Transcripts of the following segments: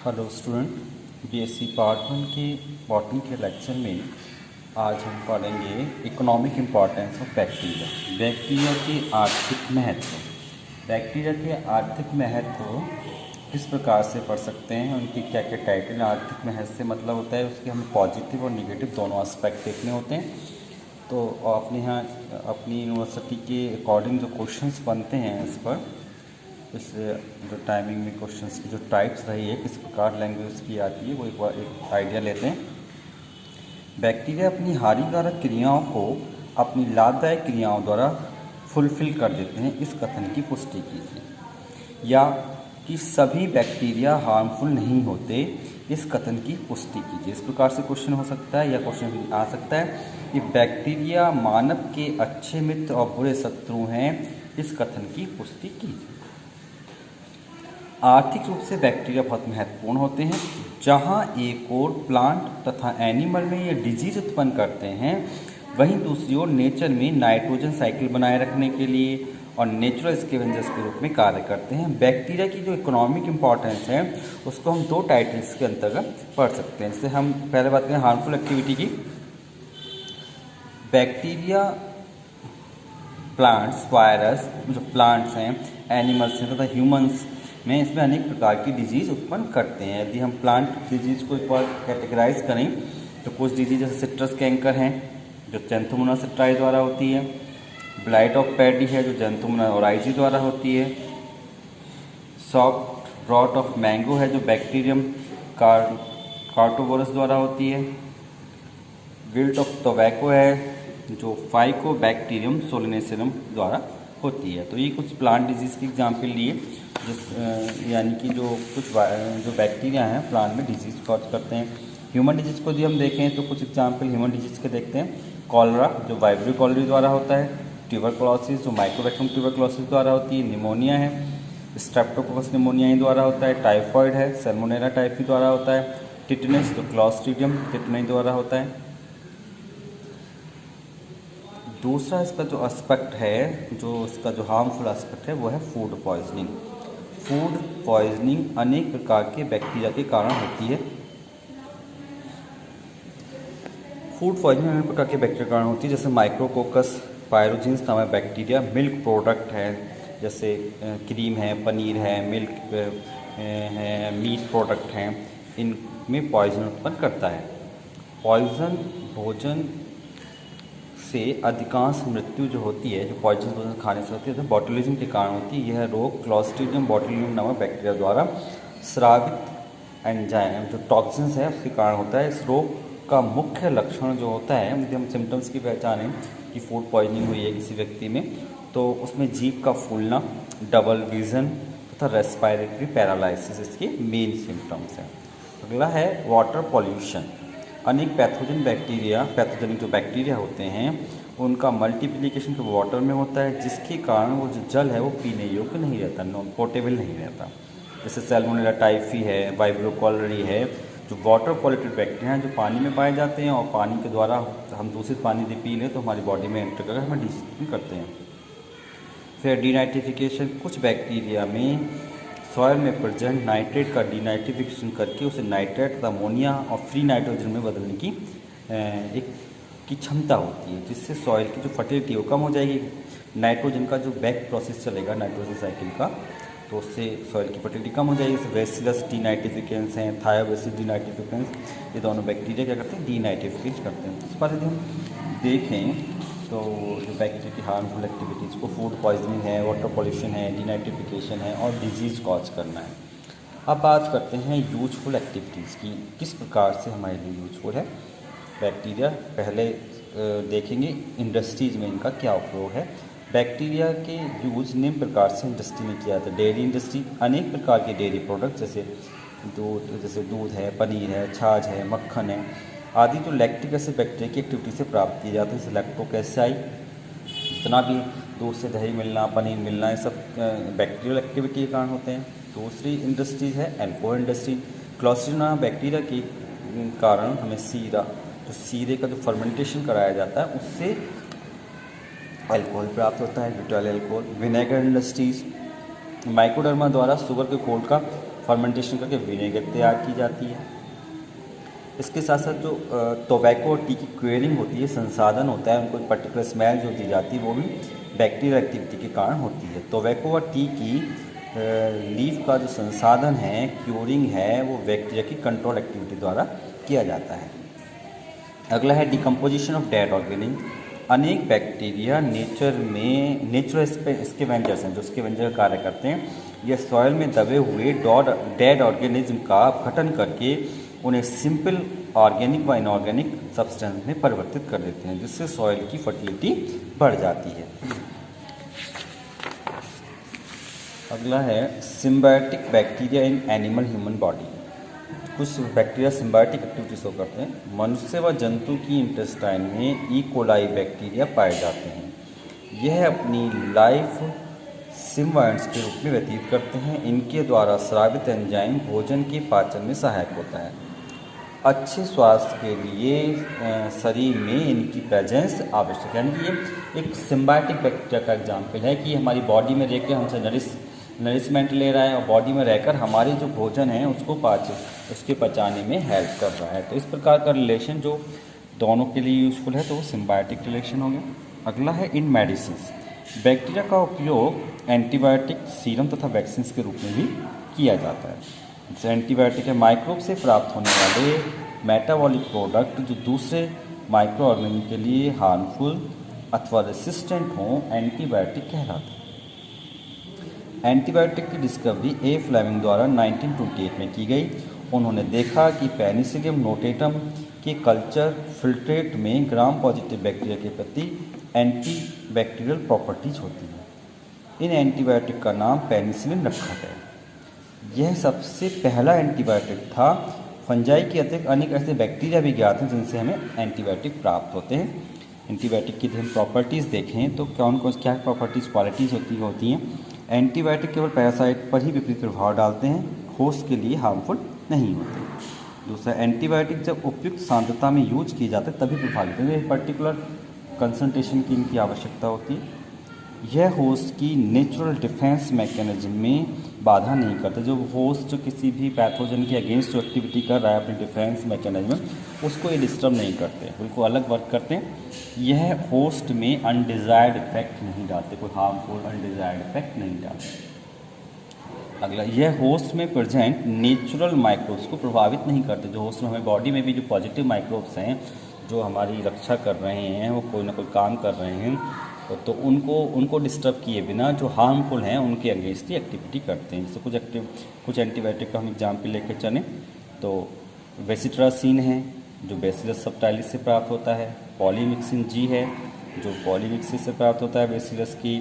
Hello student, BSc part 1 के botany के lecture में आज हम पढ़ेंगे economic importance of bacteria. Bacteria के आर्थिक महत्व। बैक्टीरिया के आर्थिक महत्व किस प्रकार से पढ़ सकते हैं, उनकी क्या क्या टाइटल। आर्थिक महत्व से मतलब होता है उसके हमें पॉजिटिव और निगेटिव दोनों एस्पेक्ट देखने होते हैं। तो अपने यहाँ अपनी यूनिवर्सिटी के अकॉर्डिंग जो क्वेश्चंस बनते हैं इस पर, इस जो टाइमिंग में क्वेश्चंस की जो टाइप्स रही है, किस प्रकार लैंग्वेज की आती है, वो एक बार एक आइडिया लेते हैं। बैक्टीरिया अपनी हानिकारक क्रियाओं को अपनी लाभदायक क्रियाओं द्वारा फुलफिल कर देते हैं, इस कथन की पुष्टि कीजिए। या कि सभी बैक्टीरिया हार्मफुल नहीं होते, इस कथन की पुष्टि कीजिए। इस प्रकार से क्वेश्चन हो सकता है या क्वेश्चन आ सकता है कि बैक्टीरिया मानव के अच्छे मित्र और बुरे शत्रु हैं, इस कथन की पुष्टि कीजिए। आर्थिक रूप से बैक्टीरिया बहुत महत्वपूर्ण होते हैं। जहां एक ओर प्लांट तथा एनिमल में ये डिजीज उत्पन्न करते हैं, वहीं दूसरी ओर नेचर में नाइट्रोजन साइकिल बनाए रखने के लिए और नेचुरल स्कैवेंजर्स के रूप में कार्य करते हैं। बैक्टीरिया की जो इकोनॉमिक इम्पॉर्टेंस है उसको हम दो टाइटल्स के अंतर्गत पढ़ सकते हैं। जैसे हम पहले बात करें हार्मफुल एक्टिविटी की। बैक्टीरिया प्लांट्स, वायरस जो प्लांट्स हैं, एनिमल्स हैं तथा ह्यूमंस में इसमें अनेक प्रकार की डिजीज़ उत्पन्न करते हैं। यदि हम प्लांट डिजीज़ को एक बार कैटेगराइज करें तो कुछ डिजीज जैसे सिट्रस कैंकर हैं जो ज़ैंथोमोनास सेप्टाई द्वारा होती है, ब्लाइट ऑफ पैडी है जो ज़ैंथोमोनास ओराइजी द्वारा होती है, सॉफ्ट रॉट ऑफ मैंगो है जो बैक्टीरियम कार्टोवोरस द्वारा होती है, विल्ट ऑफ टोबैको है जो फाइकोबैक्टीरियम सोलेनेसियम द्वारा होती है। तो ये कुछ प्लांट डिजीज़ की एग्जाम्पल लिए, यानी कि जो कुछ जो बैक्टीरिया हैं प्लांट में डिजीज़ कॉज करते हैं। ह्यूमन डिजीज़ को यदि हम देखें तो कुछ एग्जाम्पल ह्यूमन डिजीज़ के देखते हैं। कॉलरा जो वाइब्रियो कॉलरी द्वारा होता है, ट्यूबरक्लोसिस जो माइक्रोबैक्टीरियम ट्यूबरक्लोसिस द्वारा होती है, निमोनिया है स्ट्रेप्टोकोकस निमोनिया द्वारा होता है, टाइफॉइड है सैल्मोनेला टाइफी द्वारा होता है, टिटनेस जो क्लॉस्ट्रीडियम टिटनी द्वारा होता है। दूसरा इसका जो एस्पेक्ट है, जो इसका जो हार्मफुल एस्पेक्ट है वो है फूड पॉइजनिंग। फूड पॉइजनिंग अनेक प्रकार के बैक्टीरिया के कारण होती है। फूड पॉइजनिंग अनेक प्रकार के बैक्टीरिया के कारण होती है, जैसे माइक्रोकोकस पायरोजिन्स नामक बैक्टीरिया मिल्क प्रोडक्ट है, जैसे क्रीम है, पनीर है, मिल्क है, मीट प्रोडक्ट हैं, इनमें पॉइजन उत्पन्न करता है। पॉइजन भोजन से अधिकांश मृत्यु जो होती है, जो पॉइजन भोजन खाने से होती है, तो बॉटुलिज्म के कारण होती है। यह रोग क्लॉस्ट्रीडियम बॉटुलिज्म नामक बैक्टीरिया द्वारा स्रावित एंजाइम जो टॉक्सिन्स है उसके कारण होता है। इस रोग का मुख्य लक्षण जो होता है, यदि हम सिम्टम्स की पहचानें कि फूड पॉइजनिंग हुई है किसी व्यक्ति में, तो उसमें जीभ का फूलना, डबल विजन तथा रेस्पिरेटरी पैरालिसिस इसके मेन सिम्टम्स हैं। अगला है वाटर पॉल्यूशन। अनेक पैथोजेनिक जो बैक्टीरिया होते हैं उनका मल्टीप्लिकेशन तो वाटर में होता है, जिसके कारण वो जो जल है वो पीने योग्य नहीं रहता, नॉन पोर्टेबल नहीं रहता। जैसे सैल्मोनेला टाइफी है, वाइब्रियो कॉलरी है, जो वाटर पॉल्यूटेड बैक्टीरिया हैं जो पानी में पाए जाते हैं और पानी के द्वारा हम दूषित पानी यदि पी लें तो हमारी बॉडी में एंटर करके हमें डिजीज करते हैं। फिर डीनाइट्रिफिकेशन। कुछ बैक्टीरिया में सॉइल में प्रेजेंट नाइट्रेट का डीनाइट्रिफिकेशन करके उसे नाइट्रेट तथा अमोनिया और फ्री नाइट्रोजन में बदलने की क्षमता होती है, जिससे सॉइल की जो फर्टिलिटी है वो कम हो जाएगी। नाइट्रोजन का जो बैक प्रोसेस चलेगा नाइट्रोजन साइकिल का, तो उससे सॉइल की फर्टिलिटी कम हो जाएगी। जैसे बेसिलस डीनाइट्रिफिकेंस हैं, थायोबैसिलस डीनाइट्रिफिकेंस, ये दोनों बैक्टीरिया क्या करते हैं, डीनाइट्रिफिकेट करते हैं। इस बार यदि हम देखें तो जो बैक्टीरिया की हार्मफुल एक्टिविटीज़ को फूड पॉइजनिंग है, वाटर पॉल्यूशन है, डीनाइट्रिफिकेशन है और डिजीज़ कॉज करना है। अब बात करते हैं यूजफुल एक्टिविटीज़ की, किस प्रकार से हमारे लिए यूजफुल है बैक्टीरिया। पहले देखेंगे इंडस्ट्रीज़ में इनका क्या उपयोग है। बैक्टीरिया के यूज निम्न प्रकार से इंडस्ट्री में किया जाता है। डेयरी इंडस्ट्री अनेक प्रकार के डेयरी प्रोडक्ट जैसे दूध है, पनीर है, छाछ है, मक्खन है आदि जो लैक्टिक एसिड बैक्टीरिया की एक्टिविटी से प्राप्त किए जाते हैं। जैसे लैक्टोकैसाई, जितना भी दूध से दही मिलना, पनीर मिलना, ये सब बैक्टीरियल एक्टिविटी के कारण होते हैं। दूसरी इंडस्ट्रीज है अल्कोहल इंडस्ट्री। क्लॉस्ट्रीडियम बैक्टीरिया के कारण हमें सीरे का जो फर्मेंटेशन कराया जाता है उससे अल्कोहल प्राप्त होता है, ब्यूटाइल अल्कोहल। विनेगर इंडस्ट्रीज माइक्रोडर्मा द्वारा शुगर के कोल्ड का फर्मेंटेशन करके विनेगर तैयार की जाती है। इसके साथ साथ जो टोबैको और टी की क्वेरिंग होती है, संसाधन होता है, उनको पर्टिकुलर स्मेल जो दी जाती है वो भी बैक्टीरियल एक्टिविटी के कारण होती है। टोबैको और टी की लीफ का जो संसाधन है, क्यूरिंग है, वो बैक्टीरिया की कंट्रोल एक्टिविटी द्वारा किया जाता है। अगला है डिकम्पोजिशन ऑफ डेड ऑर्गेनिक। अनेक बैक्टीरिया नेचुरल स्कैवेंजर्स हैं, जो स्कैवेंजर का कार्य करते हैं। यह सॉइल में दबे हुए डेड ऑर्गेनिज्म का अपघटन करके उन्हें सिंपल ऑर्गेनिक व इनऑर्गेनिक सब्सटेंस में परिवर्तित कर देते हैं, जिससे सॉइल की फर्टिलिटी बढ़ जाती है। अगला है symbiotic bacteria in animal human body. कुछ बैक्टीरिया सिम्बायोटिक एक्टिविटी शो करते हैं। मनुष्य व जंतु की इंटेस्टाइन में ई कोलाई बैक्टीरिया पाए जाते हैं। यह अपनी लाइफ सिम्बायोट्स के रूप में व्यतीत करते हैं। इनके द्वारा स्रावित एंजाइम भोजन के पाचन में सहायक होता है। अच्छे स्वास्थ्य के लिए शरीर में इनकी प्रेजेंस आवश्यक है। यानी ये एक सिम्बायोटिक बैक्टीरिया का एग्जाम्पल है कि हमारी बॉडी में रह के हमसे नरिशमेंट ले रहा है और बॉडी में रहकर हमारे जो भोजन है उसके पचाने में हेल्प कर रहा है। तो इस प्रकार का रिलेशन जो दोनों के लिए यूज़फुल है, तो वो सिम्बायोटिक रिलेशन हो गया। अगला है इन मेडिसिन। बैक्टीरिया का उपयोग एंटीबायोटिक, सीरम तथा वैक्सीन के रूप में भी किया जाता है। जैसे एंटीबायोटिक है, माइक्रोब से प्राप्त होने वाले मेटाबॉलिक प्रोडक्ट जो दूसरे माइक्रो ऑर्गेनिज्म के लिए हार्मफुल अथवा रेसिस्टेंट हों, एंटीबायोटिक कहलाते हैं। एंटीबायोटिक की डिस्कवरी ए फ्लेमिंग द्वारा 1928 में की गई। उन्होंने देखा कि पेनिसिलियम नोटेटम के कल्चर फिल्ट्रेट में ग्राम पॉजिटिव बैक्टीरिया के प्रति एंटीबैक्टीरियल प्रॉपर्टीज होती हैं। इन एंटीबायोटिक का नाम पेनिसिलिन रखा गया। यह सबसे पहला एंटीबायोटिक था। फंजाई के अतिरिक्त अनेक ऐसे बैक्टीरिया भी ज्ञात हैं जिनसे हमें एंटीबायोटिक प्राप्त होते हैं। एंटीबायोटिक की हम प्रॉपर्टीज़ देखें तो क्या प्रॉपर्टीज़, क्वालिटीज़ होती हैं। एंटीबायोटिक केवल पैरासाइट पर ही विपरीत प्रभाव डालते हैं, होस्ट के लिए हार्मफुल नहीं होते। दूसरा, एंटीबायोटिक जब उपयुक्त सांद्रता में यूज किए जाते हैं तभी प्रभावित होते हैं। पर्टिकुलर कंसंट्रेशन की इनकी आवश्यकता होती है। यह होस्ट की नेचुरल डिफेंस मैकेनिज्म में बाधा नहीं करते। जो होस्ट जो किसी भी पैथोजन के अगेंस्ट जो एक्टिविटी कर रहा है अपनी डिफेंस मैकेनिज्म, उसको ये डिस्टर्ब नहीं करते, बिल्कुल अलग वर्क करते हैं। यह होस्ट में अनडिज़ायर्ड इफेक्ट नहीं डालते, कोई हार्मफुल अनडिज़ायर्ड इफेक्ट नहीं डालते। अगला, यह होस्ट में प्रेजेंट नेचुरल माइक्रोब्स को प्रभावित नहीं करते। जो होस्ट में हमें बॉडी में भी जो पॉजिटिव माइक्रोब्स हैं जो हमारी रक्षा कर रहे हैं, वो कोई ना कोई काम कर रहे हैं, तो उनको डिस्टर्ब किए बिना जो हार्मफुल हैं उनके अगेंस्ट ही एक्टिविटी करते हैं। जैसे कुछ एंटीबायोटिक का हम एग्जाम्पल लेके चलें तो वेसिट्रासिन है जो बेसिलस सबटाइलिस से प्राप्त होता है। पॉलीमिक्सिन जी है जो पॉलीमिक्सिस से प्राप्त होता है बेसिलस की।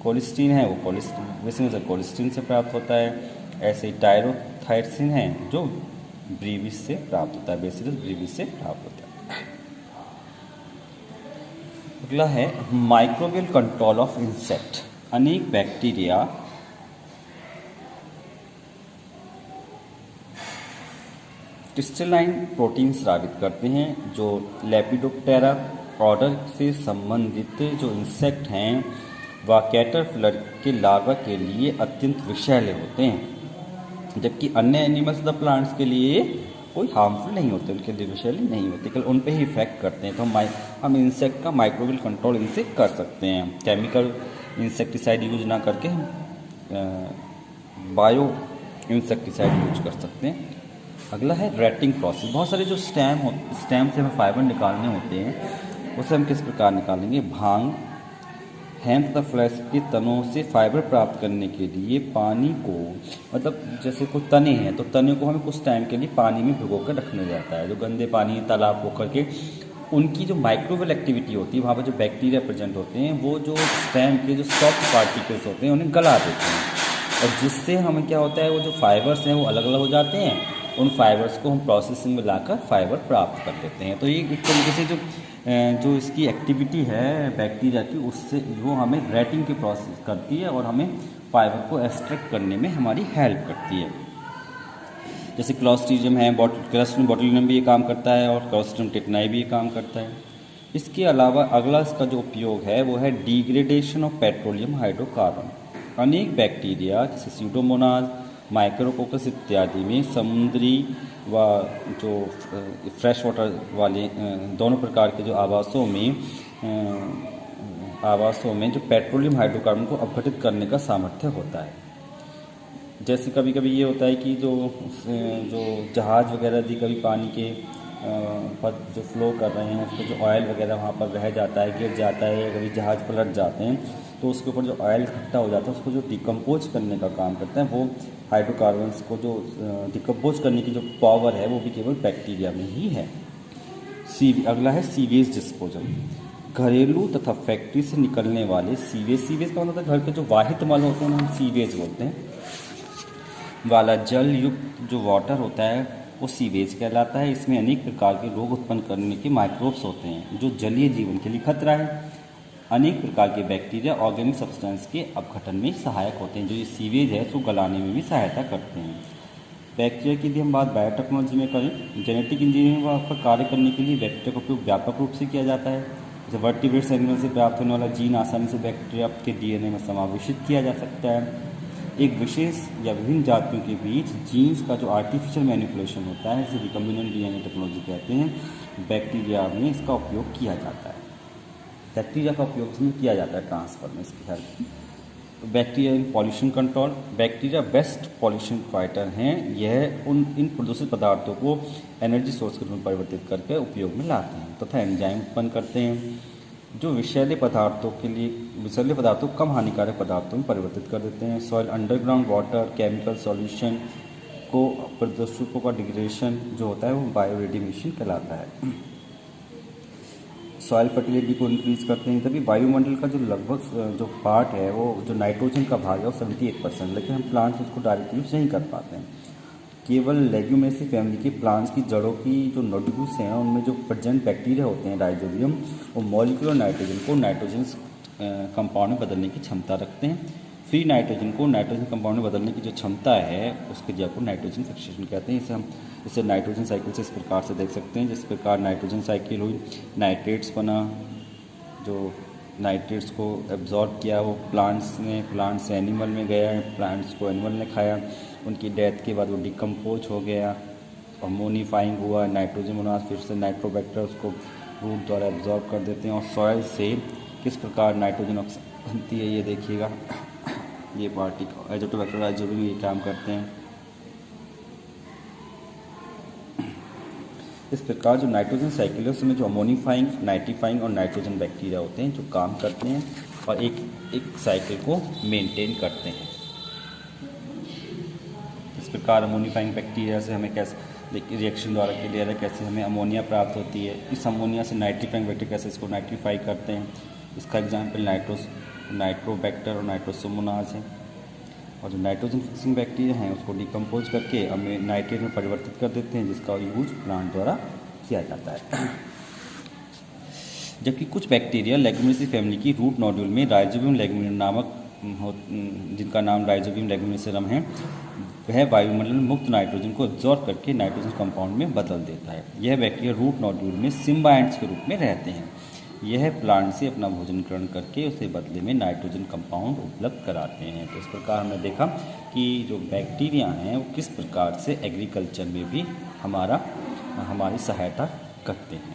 कोलिस्टीन है वो बेसिलस कोलिस्टीन से प्राप्त होता है। ऐसे ही टायरोथायरसिन है जो ब्रीविस से प्राप्त होता है, बेसिलस ब्रीविस से प्राप्त होता है। अगला है माइक्रोबियल कंट्रोल ऑफ इंसेक्ट। अनेक बैक्टीरिया क्रिस्टलाइन प्रोटीन स्रावित करते हैं जो लेपिडोप्टेरा ऑर्डर से संबंधित जो इंसेक्ट हैं व कैटरपिलर के लार्वा के लिए अत्यंत विषैले होते हैं, जबकि अन्य एनिमल्स द प्लांट्स के लिए कोई हार्मफुल नहीं होते, उनके लिए विषैले नहीं होते, केवल उन पे ही इफेक्ट करते हैं। तो हम इंसेक्ट का माइक्रोबियल कंट्रोल इनसे कर सकते हैं। केमिकल इंसेक्टिसाइड यूज ना करके हम बायो इंसेक्टिसाइड यूज कर सकते हैं। अगला है रेटिंग प्रोसेस। बहुत सारे जो स्टेम से हमें फाइबर निकालने होते हैं उसे हम किस प्रकार निकालेंगे। भांग, हेम्प तथा फ्लैक्स के तनों से फाइबर प्राप्त करने के लिए पानी को, मतलब जैसे कोई तने हैं तो तने को हमें कुछ टाइम के लिए पानी में भिगो कर रखना जाता है। जो गंदे पानी, तालाब, पोखर के, उनकी जो माइक्रोबियल एक्टिविटी होती है, वहाँ पर जो बैक्टीरिया प्रेजेंट होते हैं वो जो स्टेम के जो सॉफ्ट पार्टिकल्स होते हैं उन्हें गला देते हैं, और जिससे हमें क्या होता है, वो जो फाइबर्स हैं वो अलग अलग हो जाते हैं। उन फाइबर्स को हम प्रोसेसिंग में लाकर फाइबर प्राप्त कर लेते हैं। तो ये एक तरीके से जो इसकी एक्टिविटी है बैक्टीरिया की, उससे वो हमें रेटिंग की प्रोसेस करती है और हमें फाइबर को एक्सट्रैक्ट करने में हमारी हेल्प करती है। जैसे क्लॉस्ट्रीडियम है, क्लॉस्ट्रीडियम बोटुलिनम भी ये काम करता है और क्लॉस्ट्रीडियम टेटनाई भी ये काम करता है। इसके अलावा अगला इसका जो उपयोग है वो है डिग्रेडेशन ऑफ पेट्रोलियम हाइड्रोकार्बन। अनेक बैक्टीरिया जैसे स्यूडोमोनास माइक्रोकोकस इत्यादि में समुद्री व जो फ्रेश वाटर वाले दोनों प्रकार के जो आवासों में जो पेट्रोलियम हाइड्रोकार्बन को अपघटित करने का सामर्थ्य होता है। जैसे कभी कभी ये होता है कि जो जहाज़ वगैरह भी कभी पानी के पर जो फ्लो कर रहे हैं उसको जो ऑयल वगैरह वहाँ पर रह जाता है, गिर जाता है, या कभी जहाज़ पलट जाते हैं तो उसके ऊपर जो ऑयल इकट्ठा हो जाता है उसको जो डिकम्पोज करने का काम करते हैं, वो हाइड्रोकार्बन्स को जो डिकम्पोज करने की जो पावर है वो भी केवल बैक्टीरिया में ही है। अगला है सीवेज डिस्पोजल। घरेलू तथा फैक्ट्री से निकलने वाले सीवेज का मतलब घर के जो वाहित मल होते हैं हम सीवेज बोलते हैं, वाला जल युक्त जो वाटर होता है वो सीवेज कहलाता है। इसमें अनेक प्रकार के रोग उत्पन्न करने के माइक्रोब्स होते हैं जो जलीय जीवन के लिए खतरा है। अनेक प्रकार के बैक्टीरिया ऑर्गेनिक सब्सटेंस के अपघटन में सहायक होते हैं। जो ये सीवेज है उसको गलाने में भी सहायता करते हैं। बैक्टीरिया की यदि हम बात बायोटेक्नोलॉजी में करें, जेनेटिक इंजीनियरिंग पर कार्य करने के लिए बैक्टीरिया का उपयोग व्यापक रूप से किया जाता है। जैसे वर्टिब्रेट्स एनिमल से प्राप्त होने वाला जीन आसानी से बैक्टीरिया के डीएनए में समावेशित किया जा सकता है। एक विशेष या विभिन्न जातियों के बीच जीन्स का जो आर्टिफिशियल मैनिपुलेशन होता है, जिसे रिकम्बिनेंट डीएनए टेक्नोलॉजी कहते हैं, बैक्टीरिया में इसका उपयोग किया जाता है। बैक्टीरिया का उपयोग इसमें किया जाता है ट्रांसफर में इसकी हेल्प। तो बैक्टीरिया इन pollution control, bacteria best pollution fighter हैं। यह इन प्रदूषित पदार्थों को एनर्जी सोर्स के रूप में परिवर्तित करके उपयोग में लाते हैं तथा एंजाइम उत्पन्न करते हैं जो विषैले पदार्थों को कम हानिकारक पदार्थों में परिवर्तित कर देते हैं। Soil underground water chemical solution को प्रदूषकों का डिग्रेडेशन जो होता है वो बायोरेडिएशन कहलाता है। सॉइल फर्टिलिटी को इंक्रीज करते हैं। तभी वायुमंडल का जो लगभग जो पार्ट है वो जो नाइट्रोजन का भाग है वो 78%, लेकिन हम प्लांट्स उसको डायरेक्टली यूज नहीं कर पाते हैं। केवल लेग्यूमेसी फैमिली के प्लांट्स की जड़ों की जो नोड्यूल्स हैं उनमें जो प्रेजेंट बैक्टीरिया होते हैं राइजोबियम, वो मॉलिक्यूलर नाइट्रोजन को नाइट्रोजन कंपाउंड में बदलने की क्षमता रखते हैं। फ्री नाइट्रोजन को नाइट्रोजन कंपाउंड में बदलने की जो क्षमता है उसके क्रिया को नाइट्रोजन फिक्सेशन कहते हैं। इसे नाइट्रोजन साइकिल से इस प्रकार से देख सकते हैं। जिस प्रकार नाइट्रोजन साइकिल हुई, नाइट्रेट्स बना, जो नाइट्रेट्स को एब्जॉर्ब किया वो प्लांट्स से एनिमल में गया, प्लांट्स को एनिमल ने खाया, उनकी डेथ के बाद वो डिकम्पोज हो गया, अमोनीफाइंग हुआ, नाइट्रोजन बना, फिर से नाइट्रोबैक्टर उसको रूट द्वारा एब्जॉर्ब कर देते हैं। और सॉइल से किस प्रकार नाइट्रोजन ऑक्साइड बनती है ये देखिएगा, ये पार्टिकल एजोटोबैक्टर राइजोबियम ये काम करते हैं। इस प्रकार जो नाइट्रोजन साइकिल है उसमें जो अमोनीफाइंग, नाइट्रीफाइंग और नाइट्रोजन बैक्टीरिया होते हैं जो काम करते हैं और एक साइकिल को मेंटेन करते हैं। इस प्रकार अमोनीफाइंग बैक्टीरिया से हमें कैसे रिएक्शन द्वारा क्लियर है कैसे हमें अमोनिया प्राप्त होती है। इस अमोनिया से नाइट्रीफाइंग बैक्टीरिया कैसे इसको नाइट्रीफाई करते हैं। इसका एग्जाम्पल नाइट्रोबैक्टर और नाइट्रोसोमोनाज है। और जो नाइट्रोजन फिक्सिंग बैक्टीरिया हैं उसको डिकम्पोज करके हमें नाइट्रेट में परिवर्तित कर देते हैं जिसका यूज प्लांट द्वारा किया जाता है। जबकि कुछ बैक्टीरिया लेग्यूमिनेसी फैमिली की रूट नोड्यूल में राइजोबियम लेग्यूमिनेट नामक जिनका नाम राइजोबियम लेग्यूमिनेसरम है, वह वायुमंडल में मुक्त नाइट्रोजन को एब्जॉर्ब करके नाइट्रोजन कंपाउंड में बदल देता है। यह बैक्टीरिया रूट नोड्यूल में सिम्बायंट्स के रूप में रहते हैं। यह प्लांट से अपना भोजन ग्रहण करके उसे बदले में नाइट्रोजन कंपाउंड उपलब्ध कराते हैं। तो इस प्रकार हमने देखा कि जो बैक्टीरिया हैं वो किस प्रकार से एग्रीकल्चर में भी हमारी सहायता करते हैं।